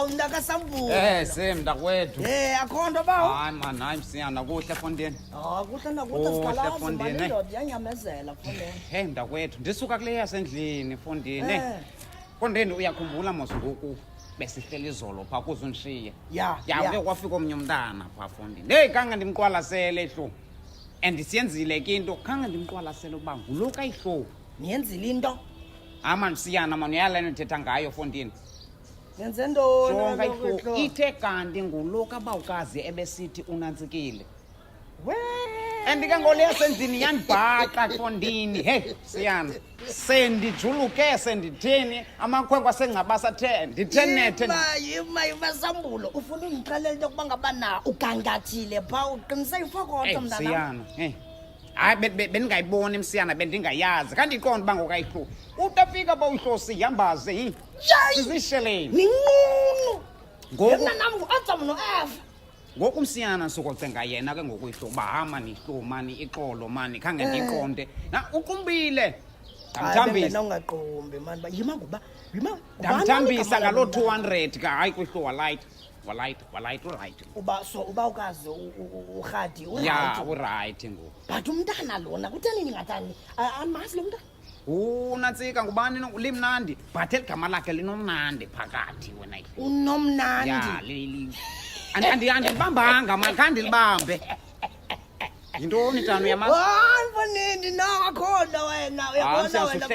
Undaka Sambu. Same mntakwethu. Akho nto bawo. Hayi man, hayi msiyana kuhle Fondeni. Kuhle nakuhle sikhalazo Fondini. indoda yanyamezela Fondeni. Hey mntakwethu, ndisuka kule yasendlini Fondini. Fondeni uyakhumbula mos ngoku besihleli izolo pha kuzonshiya. Uke kwafika omnye umntana pha Fondini. Hey kanga ndimqwalasele hlo. And siyenzile ke into kanga ndimqwalasele ukuba ngulo kayihlo. Niyenzile into? Man siyana man uyalena uthetha ngayo Fondini. Yenze ntoni lokho? Ithe kanti ngulo kabawukazi ebesithi unantsikile. Andike ngole yasendlini yandibhaqa Fondini. Hey siyana, sendijuluke senditheni amakhwenkwe asengcabasa the ndithenethe. Yima Sambulo ufuna ungixelela into kuba ngabana ugangathile pha uqiniseke ifokotho mntana. Siyana, hey. Hayi bendingayiboni msiyana bendingayazi kanti iqonda uba ngokayihlo utafika bawuhlosi yambaze sizisheleni ninqunu ngoku nam nguAdam noEva ngoku msiyana sokocenga yena ke ngokuyihlo bahama nihlo mani ixolo mani khange ndiqonde na uqumbile ndamthambisa ungaqombi mani ba yima ngoba ndamthambisa ngalo 200 ka hayi kwihlo walight right uba ukazi uRhadi uright ngoku but umntana lona kutheni ningathani amazi lo mntana unantsika ngubani limnandi but eligama lakhe linomnandi phakathi wena unomnandi andibambanga man khange ndilibambe yintoni tano yamazi Fondini nakhona wena uyabona wena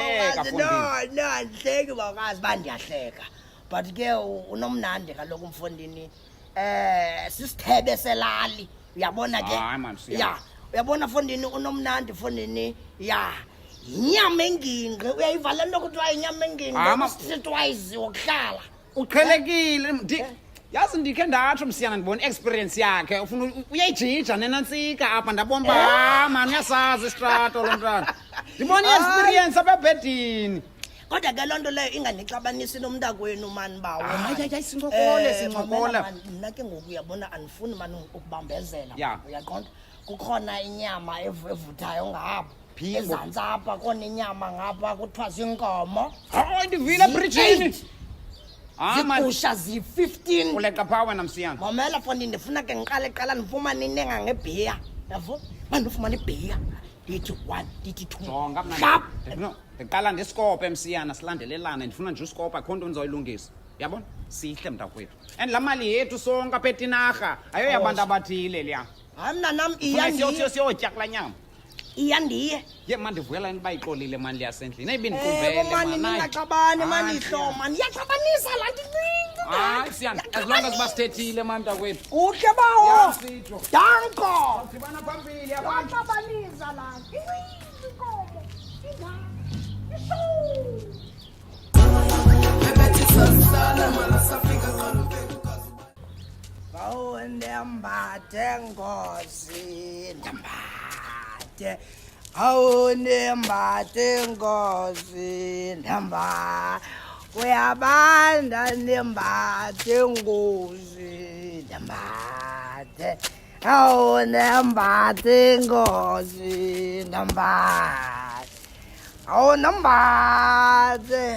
andihleki bawukazi bandiyahleka but ke unomnandi kaloku Mfondini sisithebe selali uyabona ke uyabona Fondini unomnandi Fondini inyama enginqe uyayivala into kuthiwa inyama enginqe streetwise wokuhlala uqhelekile yazi ndikhe ndatsho msiyana ndibona experience yakhe ufuna uyayijija nenantsika apha ndabomba man uyasazi istrato lo mntana ndibona experience apha ebhedini kodwa ke loo nto leyo inganixabanisi nomntakwenu mani bawo sincokola mna ke ngoku uyabona andifuni mani ukubambezela uyaqonda kukhona inyama evuthayo ngapha ezantsi apha khona inyama ngapha kuthiwa zinkomo ndivile ebrijini zigusha zi-15 uleqa phaa wena msiyana mamela Fondini ndifuna ke ngiqale qala ndifumane inenga ngebhiya yavo uba ndifumane ibhiya ndithi 1 ndithi 2 jonga mna ndiqala ndisikope msiyana silandelelana ndifuna nje usikopa akho nto ndizoyilungisa uyabona sihle mntakwethu and laa mali yethu sonke apha etinarha ayoyabantu abathile liya hayi mnanam iyandiye siyotya kulaa nyama iyandiye ye man ndivuyela uba ixolile mani liyasendlini ebendikumbele mani ningaxabani mani ihlo mani iyaxabanisa laa nto incinci hayi siyana as long as basithethile mani mntakwethu kuhle bawo danko sidibana phambili yaxabanisa laa nto incinci inkomo ndembate ngozi ndembate ndembate ngozi ndembate uyabanda ndembate ngozi ndembate ndembate ngozi ndembate nembate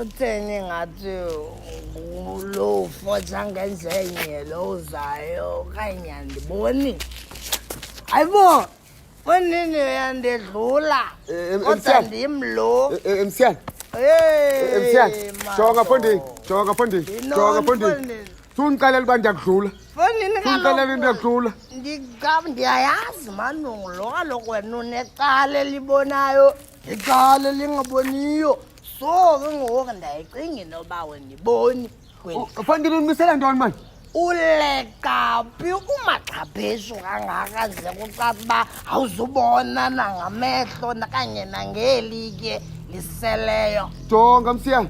utheni ngathi ngulo fotha ngenzenye lo uzayo okanye andiboni hayibo Fondini uyandedlula kodwa ndimlo msiyana jonga Fondini sundiqalela uba ndiyakudlula Fondini ndiyayazi mani lo kaloku wena unecala elibonayo icala elingaboniyo so ke ngoku ndayicinga into yoba wendiboni Fondini umisela ntoni mani uleqaphi umaxhabhesu kangaka ze kucaca uba awuzubona nangamehlo kanye nangeli ke liseleyo jonga msiyana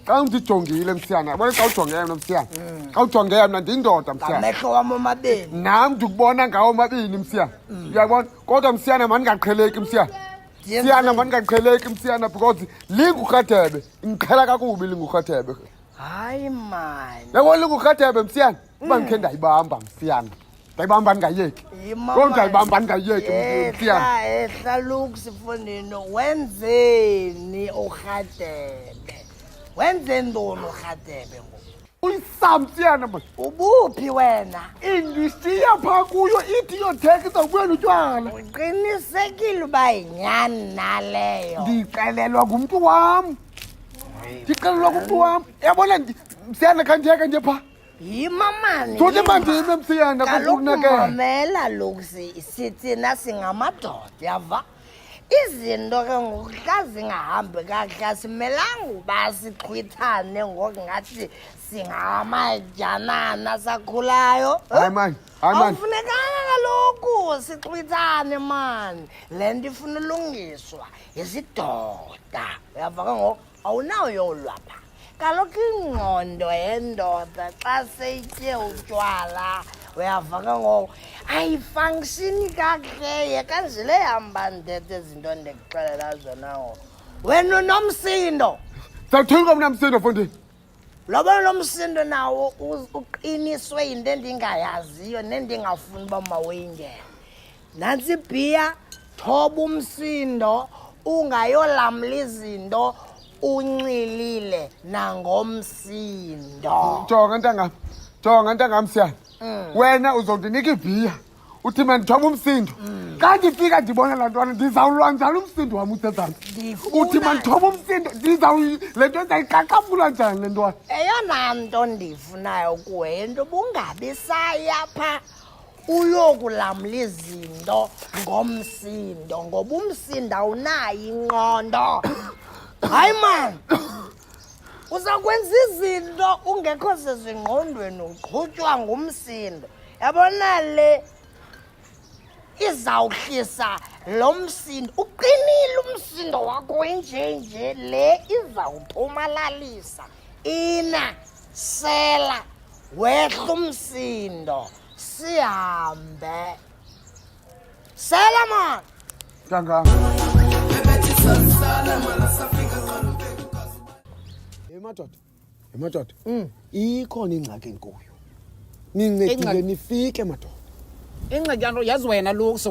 xa undijongile msiyana yabona xa ujongene mna msiyana xa ujongene mna ndindoda msiyana amehlo wam omabini nam ndikubona ngawo omabini msiyana uyabona kodwa msiyana mandingaqheleki msiyana because lingurhadebe ndiqhela kakubi lingurhadebe hayi mani yabona lingurhadebe msiyana uba ndikhe ndayibamba msiyana Ndayibamba ndingayeki. Kodwa ndayibamba ndingayeki msiyana. Ehla Luke sifundini wenzeni uRhadebe? Wenze ntoni uRhadebe ngoku? Uyisamsiyana manje. Ubuphi wena? Indishiya phaa kuyo ithi yothenga izawubuya notywala. Uqinisekile uba yinyani naleyo? Ndixelelwa ngumntu wam. Ndixelelwa ngumntu wam. Yabona msiyana khandiyeke nje phaa. Yimamani. Thothi mandime msiyana kukunake. Mamela Luksi sithina singamadoda yava. Izinto ke ngoku xa zingahambi kakuhle asimelanga uba sixhwithane ngoku ngathi singamadyanana sakhulayo. Hayi mani. Awufunekanga kaloku sixhwithane mani. Le nto ifuna ulungiswa isidoda uyava ke ngoku awunawo yolwa pha. Kaloku ingqondo yendoda xa seyitye utywala uyava ke ngoku ayifunkshini kakuhle yekanjile hamba ndithethe izinto ndikuxelela zona ngoku wena unomsindo. Sawuthini komna msindo fondini? Loba nomsindo nawo uqiniswe yinto endingayaziyo nendingafuni uba mawuyingene. Nantsi ibhiya thoba umsindo ungayolamla izinto uncilile nangomsindo. Jonga ntangam siyana. Wena uzondinika ibhiya uthi mandithoba umsindo. Xa ndifika ndibona laa ntwana ndizawulwa njani umsindo wam uthethayo? Uthi mandithoba umsindo le nto ndizayikaqabula njani le ntwana? Eyona nto ndiyifunayo kuwe yinto bungabi saya pha uyokulamla izinto ngomsindo ngoba umsindo awunayo ingqondo. Hayi man, uzakwenza izinto ungekho sezingqondweni uqhutywa ngumsindo. Yabona le izawuhlisa lo msindo. Uqinile umsindo wakho nje le izawuthomalalisa. Ina sela wehla umsindo sihambe. Sela man. Ntangam. Madoda. Ikhona ingxaki enkulu. Nincedile nifike madoda. Ingxaki yanto yazi wena Luks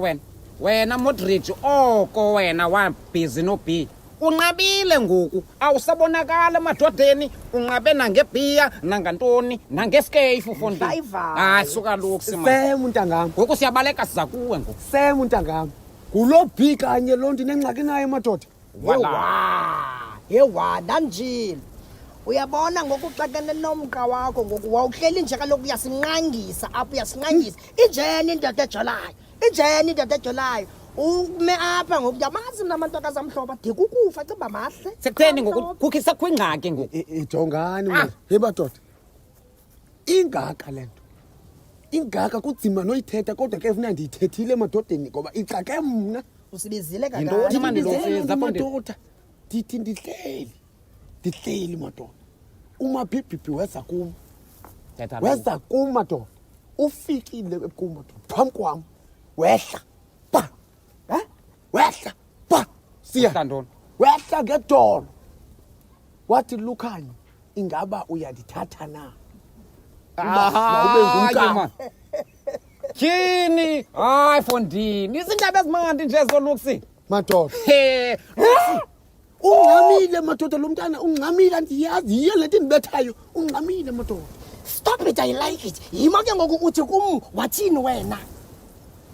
wena Modric oko wena wabhizi no-B. Unqabile ngoku awusabonakala emadodeni unqabe nangebhiya nangantoni nangeskeyifu fondini. Hayi suka Luks man. Semu ntangam. Ngoku siyabaleka siza kuwe ngoku. Semu ntangam. Ngulo B kanye loo nto inengxaki naye madoda. Yewa ndanjini. Uyabona ngoku xakene nomqa wakho ngoku wawuhleli nje kaloku uyasinqangisa apho uyasinqangisa. Injeni indoda ejolayo. Ume apha ngoku yamazi mna amantokazi amhlobo dikukufa ciba mahle. Sekutheni ngoku kukhisa kwingxaki ngoku. Ijongani manje. Hey madoda. Ingaka le nto. Ingaka kudzima noyithetha kodwa ke ufuna ndiyithethile emadodeni ngoba ixake mna. Usibizile kanti. Yintoni manje lo ufeza madoda? Ndithi ndihleli madoda. Umabhibhibhi weza kum. Weza kum madoda. Ufikile kum madoda. Phambi kwam. Wehla. Pa. Wehla. Pa. Siya. Wehla ngedolo. Wathi Lukhanya ingaba uyandithatha na? Ube ngumkama. Tyhini. Hayi fondini. Izindaba ezimandi nje zoLuksi. Madoda. Luksi. Ungxamile madoda lo mntana ungxamile andiyazi yiyo le nto indibethayo ungxamile madoda. Stop it, I like it. Yima ke ngoku uthi kum wathini wena?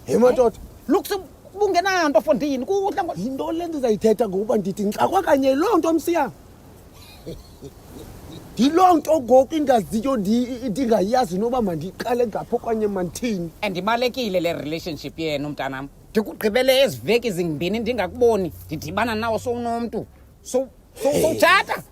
Hey madoda. Luksi bungenanto fondini kuhle yinto le nto uzayithetha ngokuba ndithi ngixakwa kanye loo nto msiyam. Ndiloo nto ngoku ingaziyo ndingayazi noba mandiqale ngapho okanye mandithini. Andibalekile le relationship yenu mntanam. Ndikugqibele ezi veki zimbini ndingakuboni ndidibana nawo sowunomntu sowuthatha.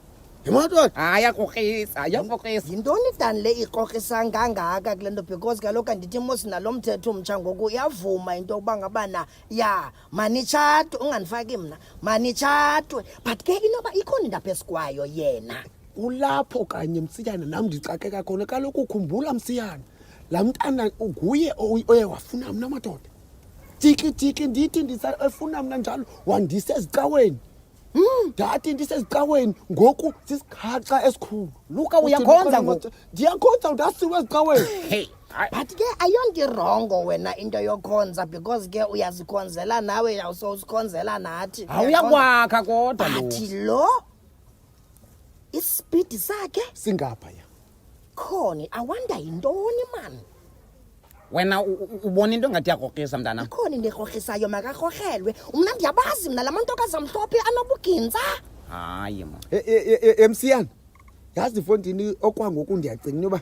Madoda. Ayakokrisa. Yintoni dani le ikokrisa kangaka kule nto because kaloku andithi mos nalo mthetho omtsha ngoku uyavuma into yokuba ngabana ya manitshatwe ungandifaki mna manitshatwe but ke inoba ikhona indaba esikwayo yena. Kulapho kanye msiyana nam ndixakeka khona kaloku ukhumbula msiyana laa mntana nguye oye wafuna mna madoda. Tiki ndithi ndisafuna mna njalo wandise ezicaweni. Ndathi ndisezicaweni ngoku sisikhaxa esikhulu. Luka uyakhonza ngoku. Ndiyakhonza ndasiwe ezicaweni. Hey, but ke ayonto irongo wena into yokhonza because ke uyazikhonzela nawe uyawusikhonzela nathi awuyakwakha kodwa lo athi lo ispeed sakhe singapha ya khona awanda yintoni man wena ubona into engathi yakrokrisa mntana khona into ekrokisayo makakrokrelwe mna ndiyabazi mna lamantokazi amhlophe anobuginza hayi ma MCN yazi Mfondini okwangoku ndiyacinga uba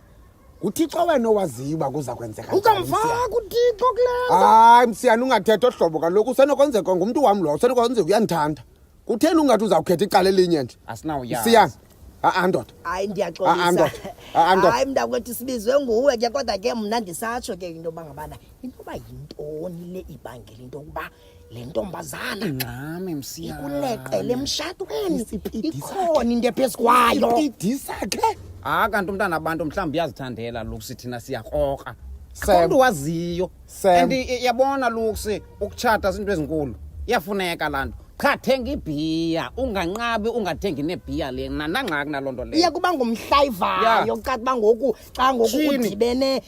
uThixo wena owaziyo uba kuza kwenzeka ukamfaka uThixo kulenza hayi MCN ungathetha ohlobo kaloku usenokwenzeka ngumuntu wami lo usenokwenzeka uyandithanda kutheni ungathi uzawukhetha icala elinye nje asinawuyazi MCN ndoda hayi ndiyaxolisa ndoda hayi mntakwethu sibizwe nguwe ke kodwa ke mna ndisatsho ke into yoba ngabana intoba yintoni le ibangela into yokuba le ntombazana ngxame msiya ikuleqele emshatweni ikhona into ephezu kwayo idisa ke kanti umntana abantu mhlawumbi uyazithandela lukusi thina siyakroka Sam. umuntu waziyo Sam. and yabona lukusi ukutshata zinto ezinkulu iyafuneka laa nto qha thenga ibhiya unganqabi ungathengi nebhiya lena nangxaki naloo nto leyo iya kuba ngumhlayivayo xa kuba ngoku xa ngoku Tyhini. udibene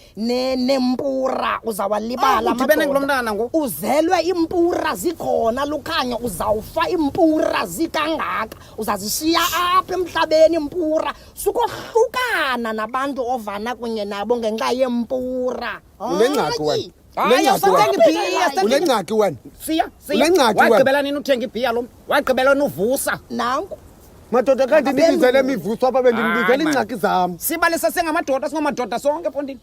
nempura uzawalibala udibene amadoda. ngulo mntana ngoku uzelwe impura zikhona lukhanya uzawufa impura zikangaka uzazishiya apha emhlabeni impura sukohlukana nabantu ovana kunye nabo ngenxa yempura unengxaki wena Hayi, awusathenga ibhiya, unengxaki wena siya Unengxaki wena. wagqibela nini uthenga ibhiya lo wagqibela nini uvusa nanku madoda kanti ndibizele imivuso apha bendinibizela Hayi, man. iingxaki zam sibalisa sengamadoda singamadoda sonke mfondini